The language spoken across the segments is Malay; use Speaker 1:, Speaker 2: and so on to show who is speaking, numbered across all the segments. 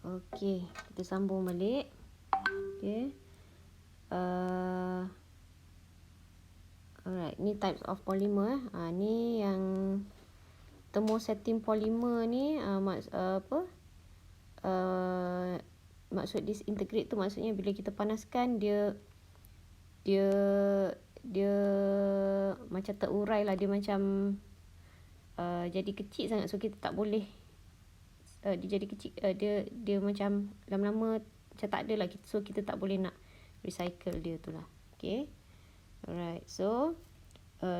Speaker 1: Okey, kita sambung balik. Okey. Alright, ni types of polymer. Ni yang thermosetting polymer ni maksud disintegrate tu maksudnya bila kita panaskan dia dia macam terurai lah, dia macam jadi kecil sangat, so kita tak boleh dia jadi kecil, dia macam lama-lama macam tak ada lah, so kita tak boleh nak recycle dia tu lah. Okay, alright, so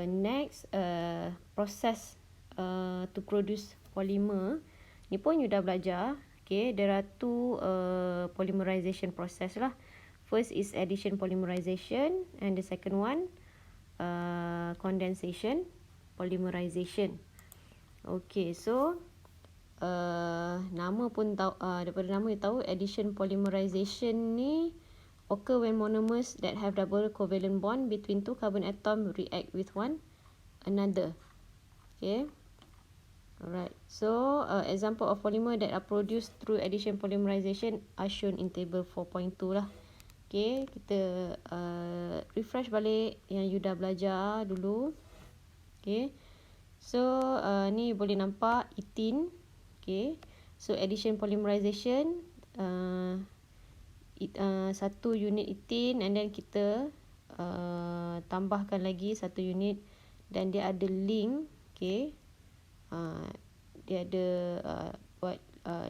Speaker 1: next process to produce polymer ni pun you dah belajar. Okay, there are two polymerization process lah. First is addition polymerization, and the second one condensation polymerization. Okay, so nama pun tahu, daripada nama you tahu addition polymerization ni occur when monomers that have double covalent bond between two carbon atom react with one another. Okay, alright, so example of polymer that are produced through addition polymerization are shown in table 4.2 lah. Okay, kita refresh balik yang you dah belajar dulu. Okay, so ni boleh nampak ethene. Okay, so addition polymerization, satu unit ethene, and then kita tambahkan lagi satu unit, dan dia ada link. Okay, dia ada buat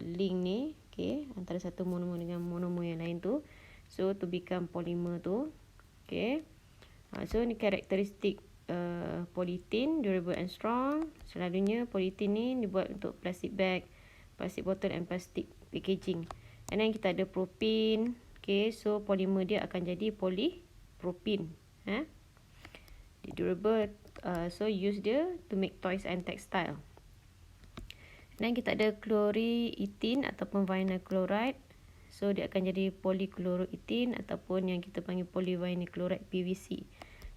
Speaker 1: link ni, okay, antara satu monomer dengan monomer yang lain tu, so to become polymer tu. Okay, so ni karakteristik polyethylene, durable and strong. Selalunya polyethylene ni dibuat untuk plastic bag, plastic bottle and plastic packaging. And then kita ada propene. Okay, so polymer dia akan jadi polypropene. Durable, so use dia to make toys and textile. Dan kita ada chloroethene ataupun vinyl chloride. So dia akan jadi polychloroethene ataupun yang kita panggil polyvinyl chloride PVC.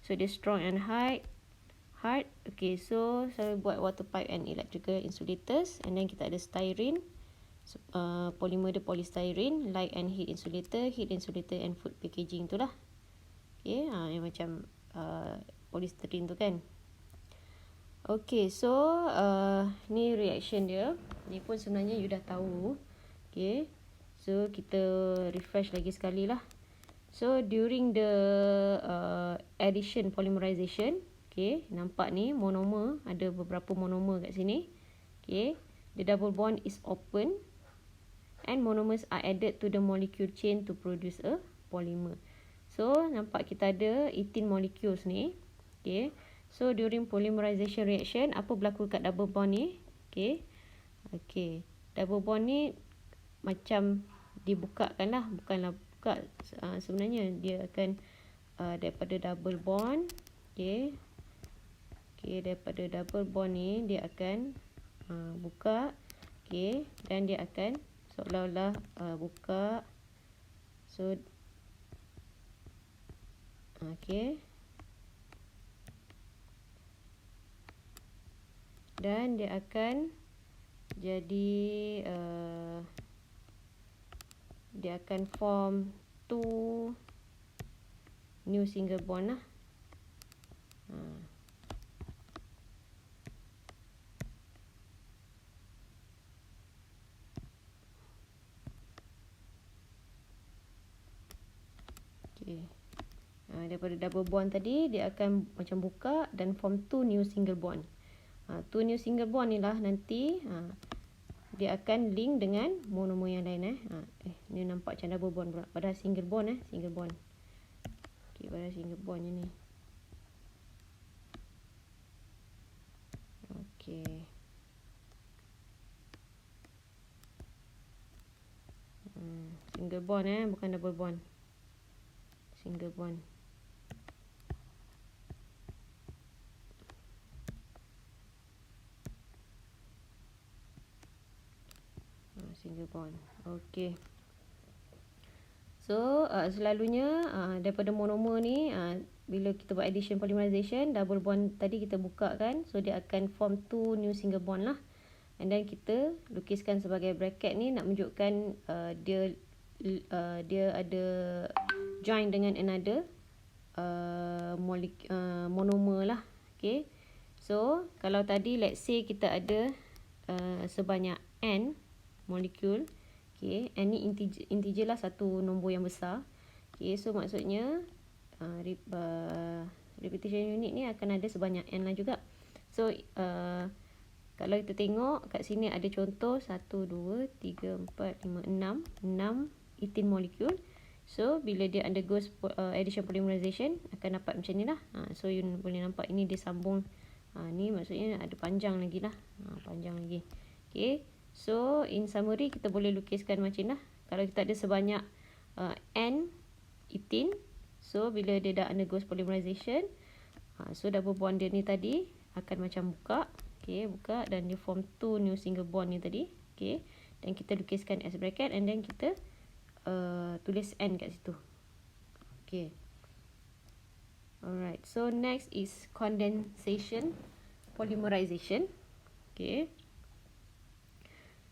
Speaker 1: So dia strong and hard. Okay, so saya buat water pipe and electrical insulators. And then kita ada styrene. Polymer dia polystyrene, light and heat insulator and food packaging tu lah. Okay, yang macam polystyrene tu kan. Okay, so ni reaction dia. Ni pun sebenarnya you dah tahu. Okay, so kita refresh lagi sekali lah. So during the addition polymerization, okay, nampak ni monomer, ada beberapa monomer kat sini. Okay, the double bond is open and monomers are added to the molecule chain to produce a polymer. So nampak kita ada 18 molecules ni. Okay, so during polymerization reaction, apa berlaku kat double bond ni? Okay, double bond ni macam dibukakan lah, bukanlah buka, sebenarnya dia akan daripada double bond. Okay, daripada double bond ni dia akan buka. Okay, dan dia akan seolah-olah buka. So okay, dan dia akan jadi dia akan form two new single bond lah. Okay, daripada double bond tadi dia akan macam buka dan form two new single bond. Two new single bond ni lah nanti dia akan link dengan monomer yang lain. Ni nampak macam double bond pula, padahal single bond single bond. Okay, padahal single bond je ni. Okay, single bond bukan double bond. Single bond. Single bond. Okay, so selalunya daripada monomer ni bila kita buat addition polymerization, double bond tadi kita buka kan, so dia akan form two new single bond lah. And then kita lukiskan sebagai bracket ni nak menunjukkan dia ada join dengan another monomer lah. Okay. So kalau tadi let's say kita ada sebanyak n molekul. Okay. N ni integer lah, satu nombor yang besar. Okay. So maksudnya repetition unit ni akan ada sebanyak n lah juga. So kalau kita tengok kat sini ada contoh 1, 2, 3, 4, 5, 6 ethene molekul. So bila dia undergoes addition polymerization akan dapat macam ni lah. So you boleh nampak ini dia sambung. Ni maksudnya ada panjang lagi lah. Panjang lagi. Okay. So in summary kita boleh lukiskan macam ni lah. Kalau kita ada sebanyak n ethene. So bila dia dah undergoes polymerization. So double bond dia ni tadi akan macam buka. Okay, buka dan dia form 2 new single bond ni tadi. Okay. Dan kita lukiskan S bracket and then kita tulis N kat situ. Okay. Alright. So next is condensation polymerization. Okay.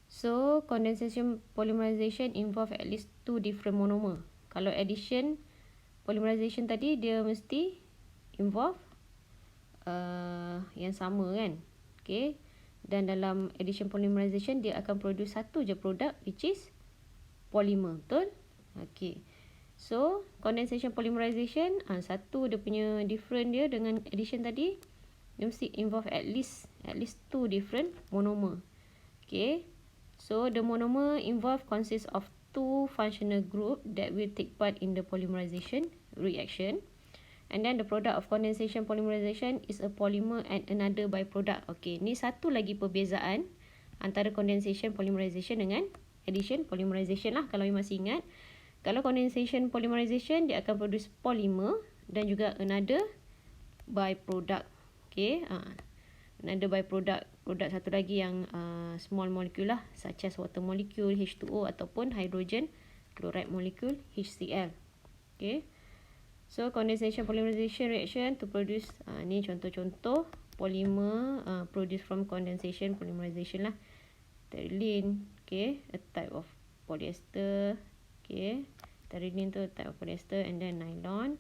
Speaker 1: So condensation polymerization involve at least 2 different monomer. Kalau addition polymerization tadi dia mesti involve yang sama kan. Okay. Dan dalam addition polymerization dia akan produce satu je produk which is polymer. Betul? Okay. So condensation polymerization satu dia punya different dia dengan addition tadi, dia mesti involve at least 2 different monomer. Okay. So the monomer involved consists of 2 functional group that will take part in the polymerization reaction. And then the product of condensation polymerization is a polymer and another byproduct. Okay, ni satu lagi perbezaan antara condensation polymerization dengan addition polymerization lah. Kalau you masih ingat, kalau condensation polymerization dia akan produce polymer dan juga another byproduct. Okay, another byproduct, produk satu lagi yang small molecule lah, such as water molecule H2O ataupun hydrogen chloride molecule HCl. Okay. So condensation polymerization reaction to produce ni contoh-contoh polymer produced from condensation polymerization lah. Terylene, okay, a type of polyester, okay. Terylene tu a type of polyester, and then nylon,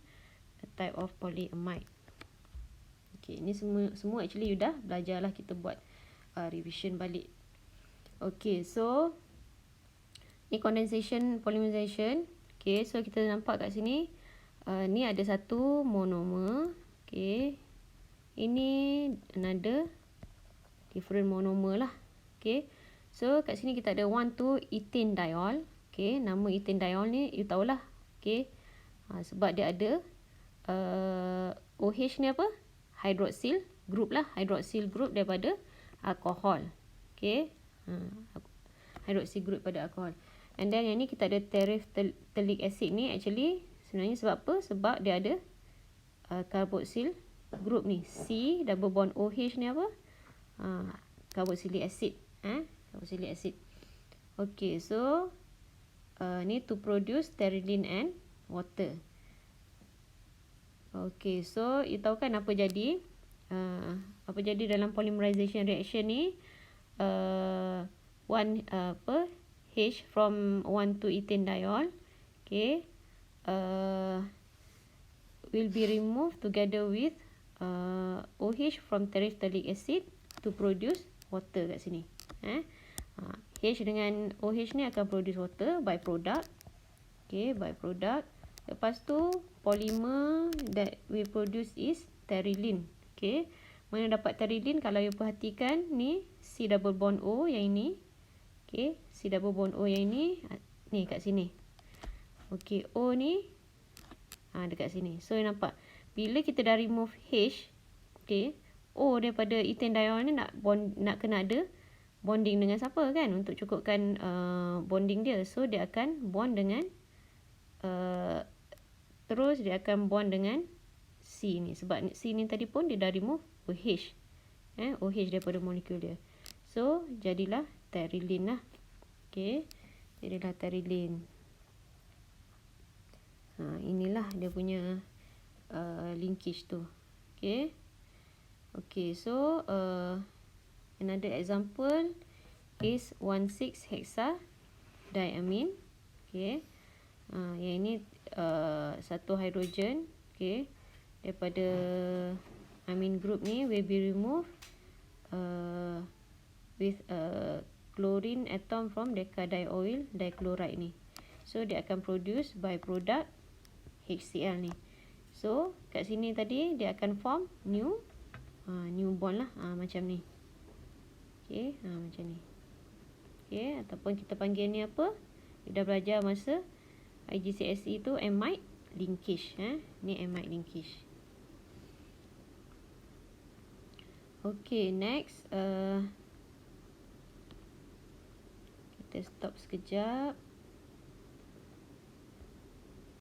Speaker 1: a type of polyamide. Okay, ni semua actually you dah belajar lah, kita buat revision balik. Okay, so ni condensation polymerization. Okay, so kita nampak kat sini. Ni ada satu monomer. Okay. Ini another different monomer lah. Okay. So kat sini kita ada 1, 2 ethane diol. Okay. Nama ethane diol ni you tahulah. Okay. Sebab dia ada OH ni apa? Hydroxyl group lah. Hydroxyl group daripada alkohol. Okay. Hydroxyl group pada alkohol. And then yang ni kita ada terephthalic acid ni actually sebenarnya sebab apa? Sebab dia ada carboxyl group ni. C double bond OH ni apa? Carboxylic acid. Carboxylic acid. Okay, so ni to produce terylene and water. Okay, so you tahu kan apa jadi? Apa jadi dalam polymerization reaction ni? H from 1 to ethane diol. Okay. Will be removed together with OH from terephthalic acid to produce water kat sini. H dengan OH ni akan produce water, byproduct. Okay, byproduct. Lepas tu polymer that we produce is terylene. Okay, mana dapat terylene? Kalau you perhatikan ni C double bond O yang ini. Okay, C double bond O yang ini ni kat sini. Okay, O ni dekat sini. So, you nampak. Bila kita dah remove H, okay, O daripada ethane diol ni nak kena ada bonding dengan siapa kan? Untuk cukupkan bonding dia. So, dia akan bond dengan terus dia akan bond dengan C ni. Sebab C ni tadi pun dia dah remove OH. OH daripada molekul dia. So, jadilah terylene lah. Okay, jadilah terylene. Inilah dia punya linkage tu. Okay. Okay, so another example is 1,6-hexadiamine. Okay. Yang ini satu hidrogen. Okay. Daripada amine group ni will be removed with chlorine atom from decadioyl dichloride ni. So dia akan produce byproduct HCl ni. So kat sini tadi dia akan form new bond lah, macam ni. Okay, macam ni. Okay, ataupun kita panggil ni apa? Kita dah belajar masa IGCSE tu amide linkage. Ni amide linkage. Okay, next. Kita stop sekejap.